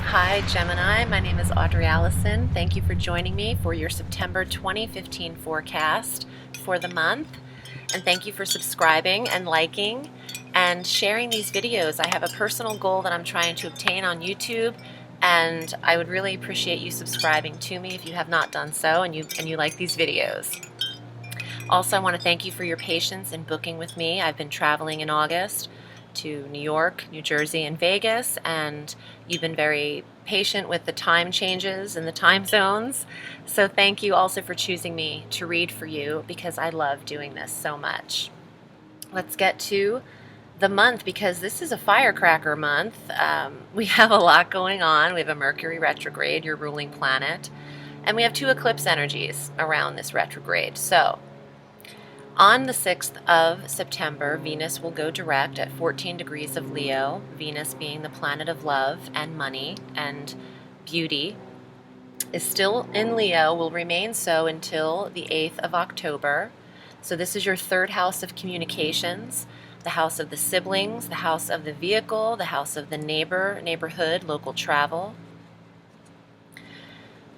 Hi Gemini, my name is Audrey Alison. Thank you for joining me for your September 2015 forecast for the month. And thank you for subscribing and liking and sharing these videos. I have a personal goal that I'm trying to obtain on YouTube, and I would really appreciate you subscribing to me if you have not done so and you like these videos. Also, I want to thank you for your patience in booking with me. I've been traveling in August to New York, New Jersey, and Vegas, and you've been very patient with the time changes and the time zones. So thank you also for choosing me to read for you, because I love doing this so much. Let's get to the month, because this is a firecracker month. We have a lot going on. We have a Mercury retrograde, your ruling planet, and we have two eclipse energies around this retrograde. So on the 6th of September, Venus will go direct at 14 degrees of Leo, Venus being the planet of love and money and beauty, is still in Leo, will remain so until the 8th of October. So this is your third house of communications, the house of the siblings, the house of the vehicle, the house of the neighborhood, local travel.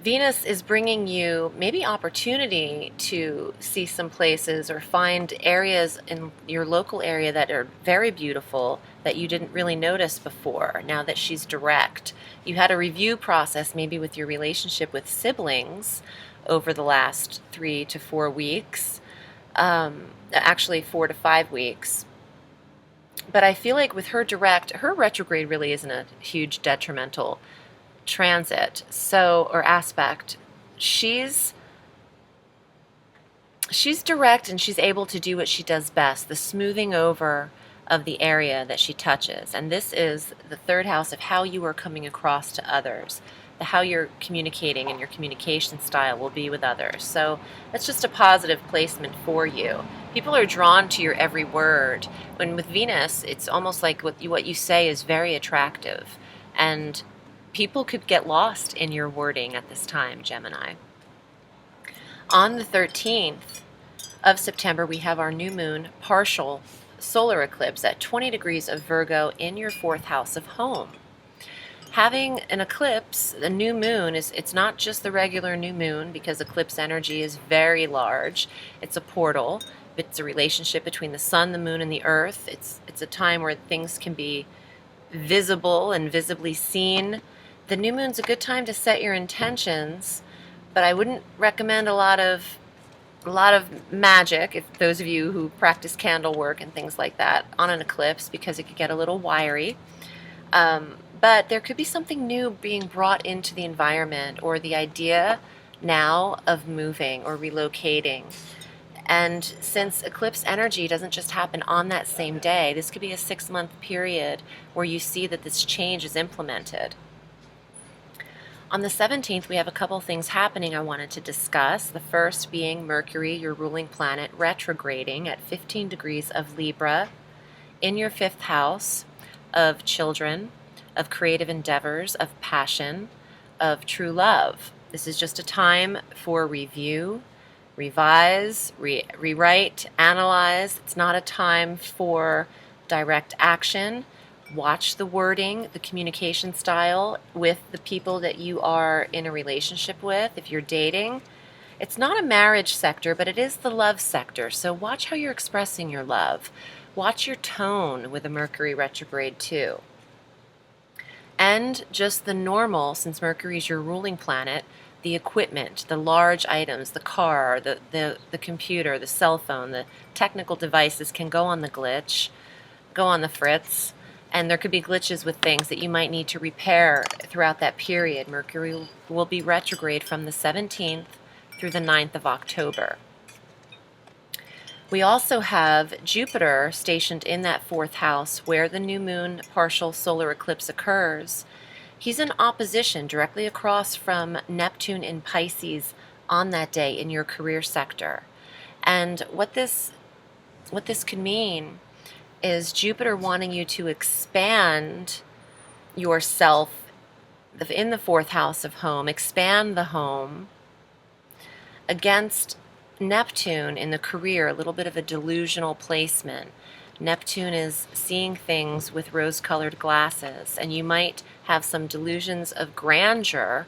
Venus is bringing you maybe opportunity to see some places or find areas in your local area that are very beautiful that you didn't really notice before. Now that she's direct, you had a review process maybe with your relationship with siblings over the last 3 to 4 weeks, actually 4 to 5 weeks. But I feel like with her direct, her retrograde really isn't a huge detrimental transit, or aspect. She's direct, and she's able to do what she does best, the smoothing over of the area that she touches. And this is the third house of how you are coming across to others, how you're communicating, and your communication style will be with others. So that's just a positive placement for you. People are drawn to your every word. When with Venus, it's almost like what you say is very attractive, and people could get lost in your wording at this time, Gemini. On the 13th of September, we have our new moon partial solar eclipse at 20 degrees of Virgo in your fourth house of home. Having an eclipse, the new moon, it's not just the regular new moon, because eclipse energy is very large. It's a portal. It's a relationship between the sun, the moon, and the earth. It's a time where things can be visible and visibly seen. The new moon's a good time to set your intentions, but I wouldn't recommend a lot of magic, if those of you who practice candle work and things like that, on an eclipse, because it could get a little wiry. But there could be something new being brought into the environment, or the idea now of moving or relocating. And since eclipse energy doesn't just happen on that same day, this could be a 6-month period where you see that this change is implemented. On the 17th, we have a couple things happening I wanted to discuss. The first being Mercury, your ruling planet, retrograding at 15 degrees of Libra in your 5th house of children, of creative endeavors, of passion, of true love. This is just a time for review, revise, rewrite, analyze. It's not a time for direct action. Watch the wording, the communication style with the people that you are in a relationship with. If you're dating, it's not a marriage sector, but it is the love sector. So watch how you're expressing your love. Watch your tone with a Mercury retrograde too. And just the normal, since Mercury is your ruling planet, the equipment, the large items, the car, the computer, the cell phone, the technical devices can go on the glitch, go on the fritz. And there could be glitches with things that you might need to repair throughout that period. Mercury will be retrograde from the 17th through the 9th of October. We also have Jupiter stationed in that 4th house where the new moon partial solar eclipse occurs. He's in opposition directly across from Neptune in Pisces on that day in your career sector. And what this could mean is Jupiter wanting you to expand yourself in the 4th house of home, expand the home, against Neptune in the career, a little bit of a delusional placement. Neptune is seeing things with rose-colored glasses, and you might have some delusions of grandeur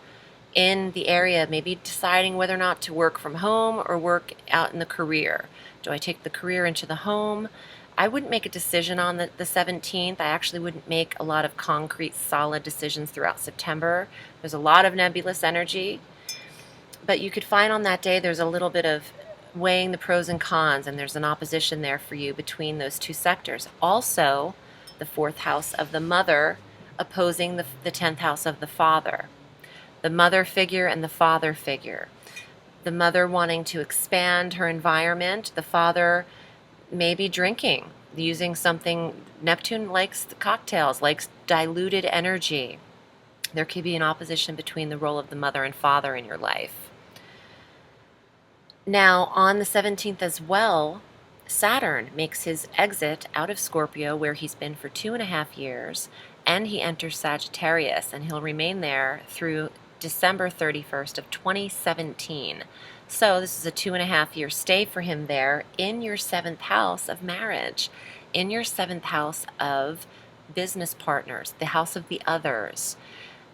in the area, maybe deciding whether or not to work from home or work out in the career. Do I take the career into the home? I wouldn't make a decision on the 17th. I actually wouldn't make a lot of concrete, solid decisions throughout September. There's a lot of nebulous energy, but you could find on that day there's a little bit of weighing the pros and cons, and there's an opposition there for you between those two sectors. Also, the 4th house of the mother opposing the 10th house of the father. The mother figure and the father figure. The mother wanting to expand her environment, the father maybe drinking, using something. Neptune likes the cocktails, likes diluted energy. There could be an opposition between the role of the mother and father in your life. Now, on the 17th as well, Saturn makes his exit out of Scorpio, where he's been for 2.5 years, and he enters Sagittarius, and he'll remain there through December 31st of 2017. So this is a 2.5-year stay for him there in your 7th house of marriage, in your 7th house of business partners, the house of the others.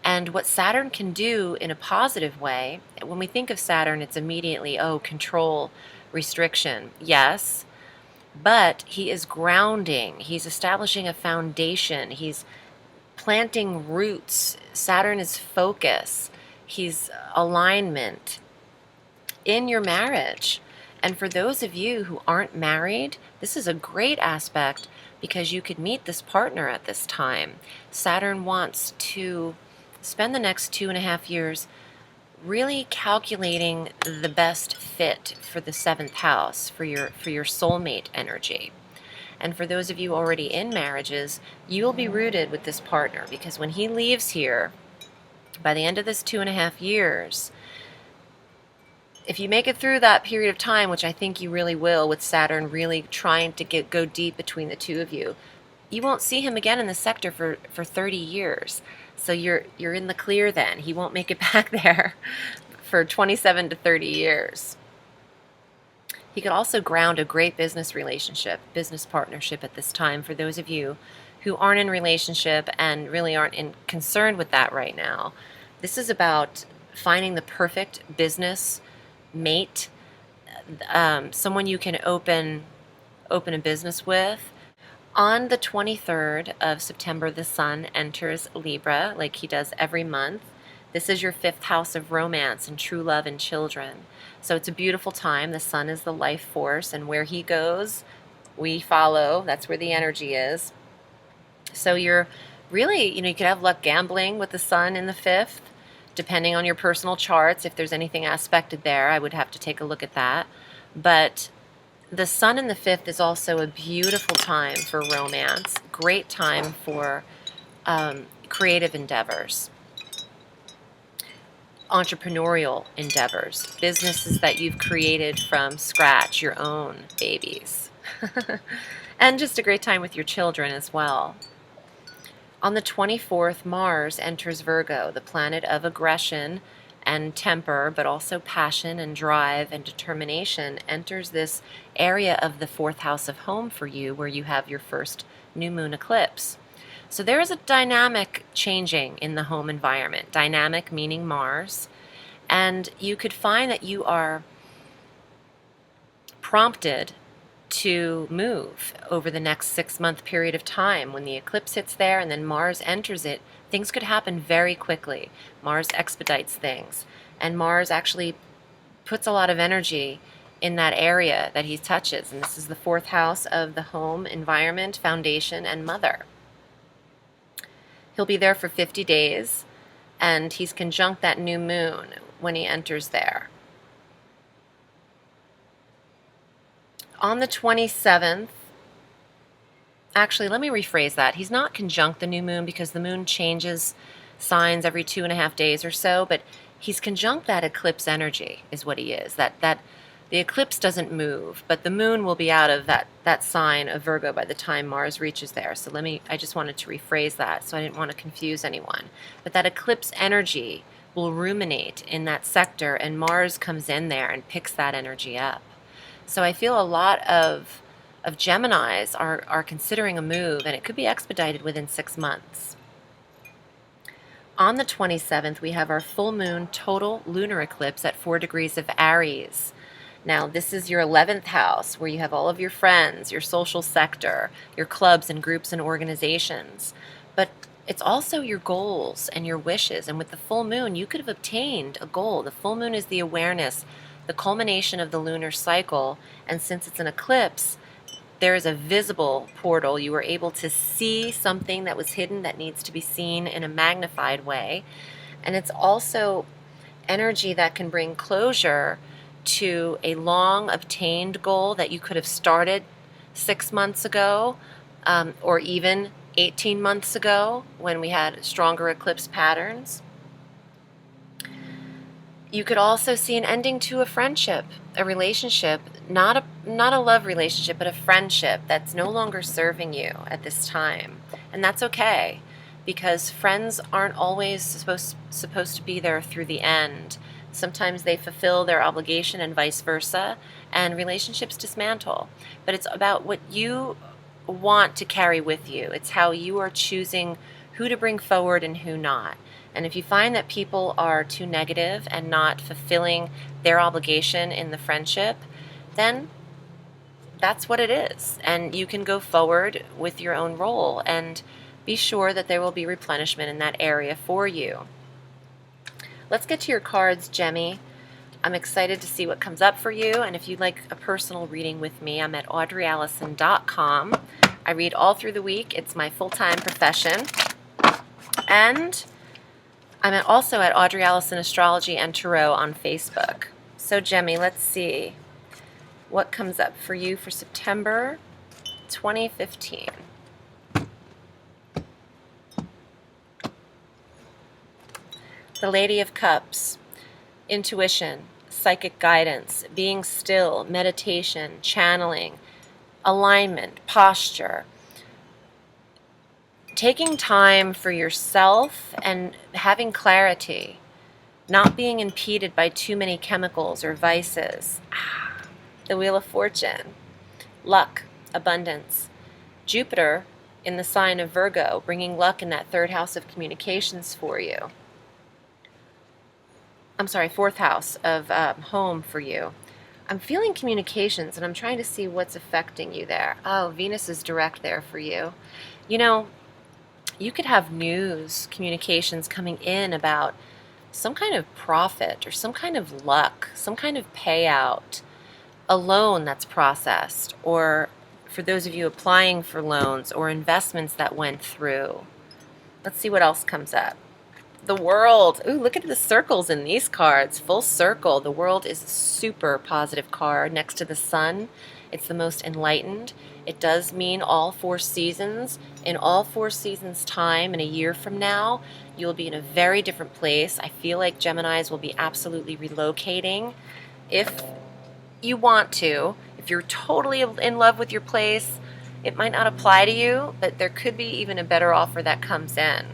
And what Saturn can do in a positive way, when we think of Saturn, it's immediately, oh, control, restriction. Yes, but he is grounding. He's establishing a foundation. He's planting roots. Saturn is focus. He's alignment in your marriage. And for those of you who aren't married, this is a great aspect because you could meet this partner at this time. Saturn wants to spend the next 2.5 years really calculating the best fit for the 7th house, for your soulmate energy. And for those of you already in marriages, you will be rooted with this partner, because when he leaves here, by the end of this 2.5 years, if you make it through that period of time, which I think you really will, with Saturn really trying to go deep between the two of you, you won't see him again in the sector for 30 years. So you're in the clear then. He won't make it back there for 27 to 30 years. He could also ground a great business relationship, business partnership at this time for those of you who aren't in relationship and really aren't concerned with that right now. This is about finding the perfect business mate, someone you can open a business with. On the 23rd of September, the Sun enters Libra, like he does every month. This is your 5th house of romance and true love and children. So it's a beautiful time. The Sun is the life force, and where he goes, we follow. That's where the energy is. So you're really, you could have luck gambling with the Sun in the 5th, depending on your personal charts. If there's anything aspected there, I would have to take a look at that. But the Sun in the 5th is also a beautiful time for romance, great time for creative endeavors, entrepreneurial endeavors, businesses that you've created from scratch, your own babies, and just a great time with your children as well. On the 24th, Mars enters Virgo, the planet of aggression and temper, but also passion and drive and determination, enters this area of the 4th house of home for you, where you have your first new moon eclipse. So there is a dynamic changing in the home environment. Dynamic meaning Mars. And you could find that you are prompted to move over the next 6-month period of time. When the eclipse hits there and then Mars enters it, things could happen very quickly. Mars expedites things, and Mars actually puts a lot of energy in that area that he touches, and this is the 4th house of the home, environment, foundation, and mother. He'll be there for 50 days, and he's conjunct that new moon when he enters there. On the 27th, actually, let me rephrase that. He's not conjunct the new moon because the moon changes signs every 2.5 days or so, but he's conjunct that eclipse energy is what he is. That the eclipse doesn't move, but the moon will be out of that sign of Virgo by the time Mars reaches there. So I just wanted to rephrase that, so I didn't want to confuse anyone. But that eclipse energy will ruminate in that sector, and Mars comes in there and picks that energy up. So I feel a lot of Geminis are considering a move, and it could be expedited within 6 months. On the 27th, we have our full moon total lunar eclipse at 4 degrees of Aries. Now, this is your 11th house where you have all of your friends, your social sector, your clubs and groups and organizations. But it's also your goals and your wishes. And with the full moon, you could have obtained a goal. The full moon is the awareness, the culmination of the lunar cycle. And since it's an eclipse, there is a visible portal. You were able to see something that was hidden that needs to be seen in a magnified way. And it's also energy that can bring closure to a long obtained goal that you could have started 6 months ago, or even 18 months ago when we had stronger eclipse patterns. You could also see an ending to a friendship, a relationship, not a love relationship, but a friendship that's no longer serving you at this time. And that's okay, because friends aren't always supposed to be there through the end. Sometimes they fulfill their obligation and vice versa, and relationships dismantle. But it's about what you want to carry with you. It's how you are choosing who to bring forward and who not. And if you find that people are too negative and not fulfilling their obligation in the friendship, then that's what it is. And you can go forward with your own role and be sure that there will be replenishment in that area for you. Let's get to your cards, Gemmy. I'm excited to see what comes up for you. And if you'd like a personal reading with me, I'm at audreyalison.com. I read all through the week. It's my full-time profession. And I'm also at Audrey Alison Astrology and Tarot on Facebook. So, Gemmy, let's see what comes up for you for September 2015. The Lady of Cups, intuition, psychic guidance, being still, meditation, channeling, alignment, posture. Taking time for yourself and having clarity, not being impeded by too many chemicals or vices. The Wheel of Fortune, luck, abundance. Jupiter in the sign of Virgo, bringing luck in that third house of communications for you. I'm sorry, fourth house of home for you. I'm feeling communications, and I'm trying to see what's affecting you there. Oh, Venus is direct there for you. You know, you could have news, communications coming in about some kind of profit or some kind of luck, some kind of payout, a loan that's processed, or for those of you applying for loans or investments that went through. Let's see what else comes up. The World. Ooh, look at the circles in these cards. Full circle. The World is a super positive card next to the Sun. It's the most enlightened. It does mean all 4 seasons. In all 4 seasons' time, in a year from now, you'll be in a very different place. I feel like Geminis will be absolutely relocating. If you want to, if you're totally in love with your place, it might not apply to you, but there could be even a better offer that comes in.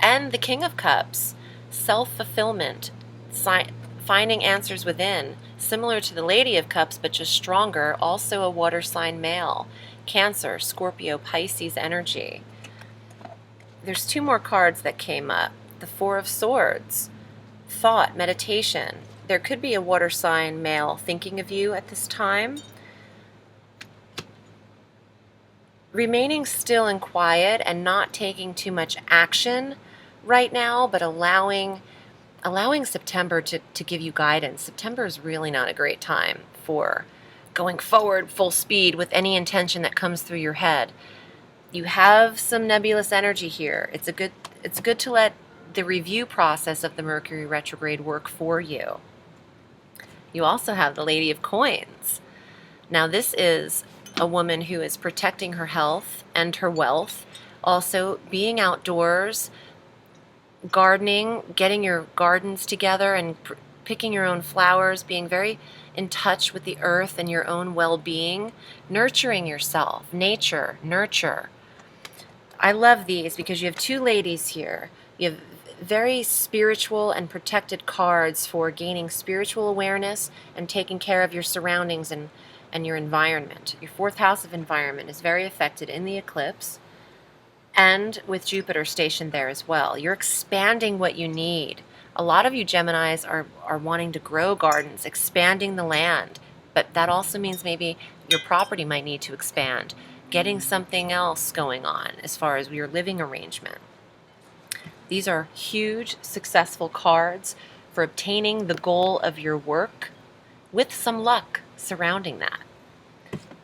And the King of Cups, self-fulfillment, finding answers within, similar to the Lady of Cups, but just stronger, also a water sign male, Cancer, Scorpio, Pisces energy. There's 2 more cards that came up. The Four of Swords, thought, meditation. There could be a water sign male thinking of you at this time. Remaining still and quiet and not taking too much action right now, but allowing September to give you guidance. September is really not a great time for going forward full speed with any intention that comes through your head. You have some nebulous energy here. It's good to let the review process of the Mercury retrograde work for you. You also have the Lady of Coins. Now, this is a woman who is protecting her health and her wealth, also being outdoors, gardening, getting your gardens together and picking your own flowers, being very in touch with the earth and your own well-being, nurturing yourself, nature, nurture. I love these because you have 2 ladies here. You have very spiritual and protected cards for gaining spiritual awareness and taking care of your surroundings and your environment. Your 4th house of environment is very affected in the eclipse. and with Jupiter stationed there as well. You're expanding what you need. A lot of you Geminis are wanting to grow gardens, expanding the land, but that also means maybe your property might need to expand, getting something else going on as far as your living arrangement. These are huge, successful cards for obtaining the goal of your work with some luck surrounding that.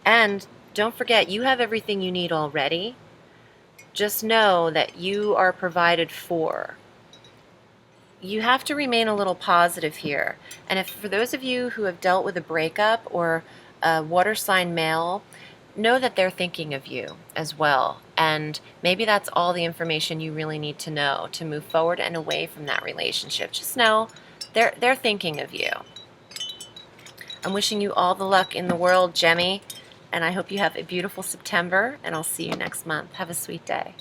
And don't forget, you have everything you need already. Just know that you are provided for. You have to remain a little positive here. And if for those of you who have dealt with a breakup or a water sign male, know that they're thinking of you as well. And maybe that's all the information you really need to know to move forward and away from that relationship. Just know they're thinking of you. I'm wishing you all the luck in the world, Gemmy, and I hope you have a beautiful September, and I'll see you next month. Have a sweet day.